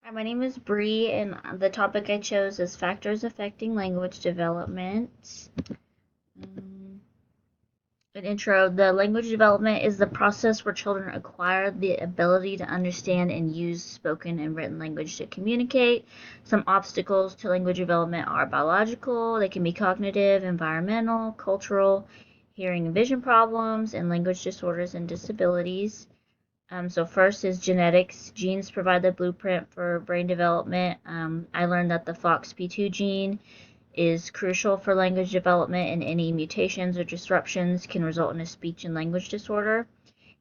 Hi, my name is Bree, and the topic I chose is factors affecting language development. Um, an intro. The language development is the process where children acquire the ability to understand and use spoken and written language to communicate. Some obstacles to language development are biological, they can be cognitive, environmental, cultural, hearing and vision problems, and language disorders and disabilities. So first is genetics. Genes provide the blueprint for brain development. I learned that the FOXP2 gene is crucial for language development, and any mutations or disruptions can result in a speech and language disorder.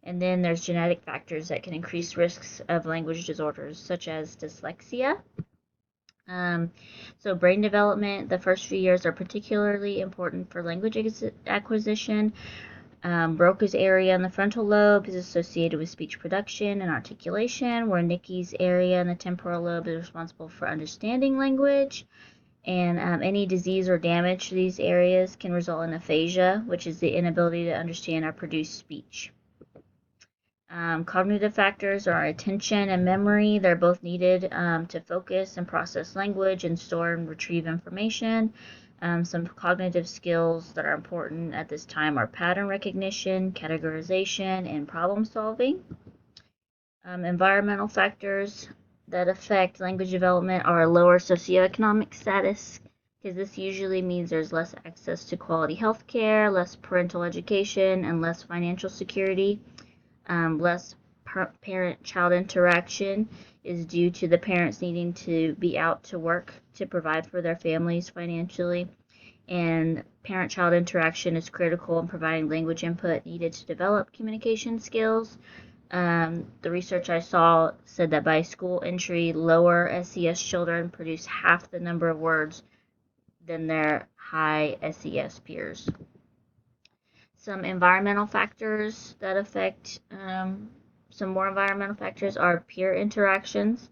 And then there's genetic factors that can increase risks of language disorders, such as dyslexia. Um, so brain development, the first few years are particularly important for language acquisition. Broca's area in the frontal lobe is associated with speech production and articulation, where Nicky's area in the temporal lobe is responsible for understanding language. And any disease or damage to these areas can result in aphasia, which is the inability to understand or produce speech. Cognitive factors are attention and memory. They're both needed to focus and process language and store and retrieve information. Some cognitive skills that are important at this time are pattern recognition, categorization, and problem solving. Environmental factors that affect language development are lower socioeconomic status, because this usually means there's less access to quality health care, less parental education, and less financial security. Less parent-child interaction is due to the parents needing to be out to work to provide for their families financially. And parent-child interaction is critical in providing language input needed to develop communication skills. The research I saw said that by school entry, lower SES children produce half the number of words than their high SES peers. Some environmental factors that affect some more environmental factors are peer interactions.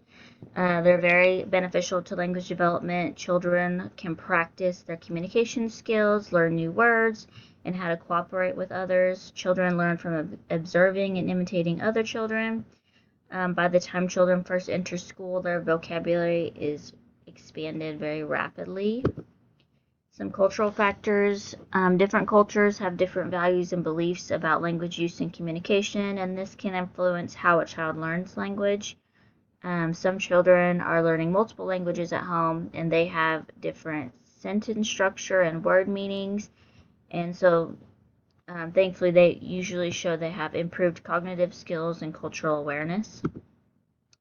They're very beneficial to language development. Children can practice their communication skills, learn new words, and how to cooperate with others. Children learn from observing and imitating other children. By the time children first enter school, their vocabulary is expanded very rapidly. Some cultural factors. Different cultures have different values and beliefs about language use and communication, and this can influence how a child learns language. Some children are learning multiple languages at home, and they have different sentence structure and word meanings, and so thankfully they usually show they have improved cognitive skills and cultural awareness.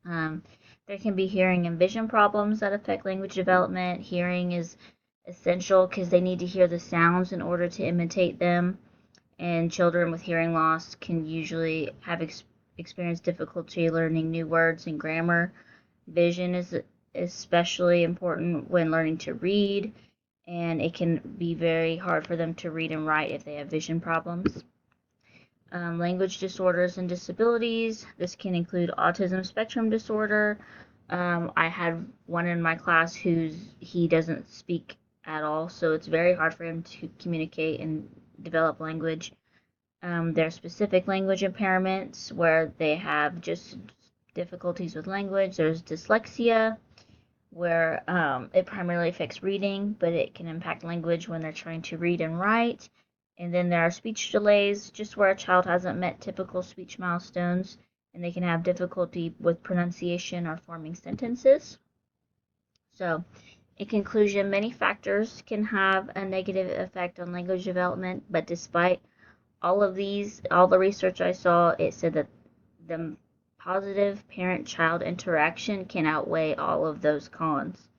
Um, there can be hearing and vision problems that affect language development. Hearing is essential because they need to hear the sounds in order to imitate them, and children with hearing loss can usually have experienced difficulty learning new words and grammar. Vision is especially important when learning to read, and it can be very hard for them to read and write if they have vision problems. Language disorders and disabilities. This can include autism spectrum disorder. I had one in my class he doesn't speak at all, so it's very hard for him to communicate and develop language. There are specific language impairments where they have just difficulties with language. There's dyslexia, where it primarily affects reading, but it can impact language when they're trying to read and write. And then there are speech delays, just where a child hasn't met typical speech milestones, and they can have difficulty with pronunciation or forming sentences. So, in conclusion, many factors can have a negative effect on language development, but despite all of these, all the research I saw, it said that the positive parent-child interaction can outweigh all of those cons.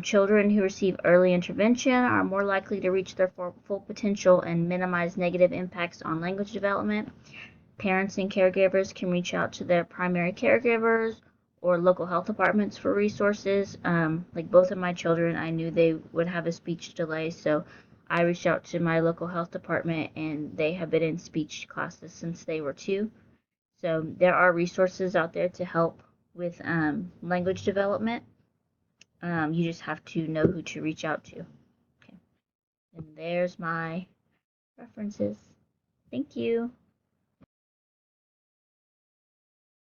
Children who receive early intervention are more likely to reach their full potential and minimize negative impacts on language development. Parents and caregivers can reach out to their primary caregivers or local health departments for resources. Like both of my children, I knew they would have a speech delay, so I reached out to my local health department, and they have been in speech classes since they were 2. So there are resources out there to help with language development. You just have to know who to reach out to. Okay. And there's my references. Thank you.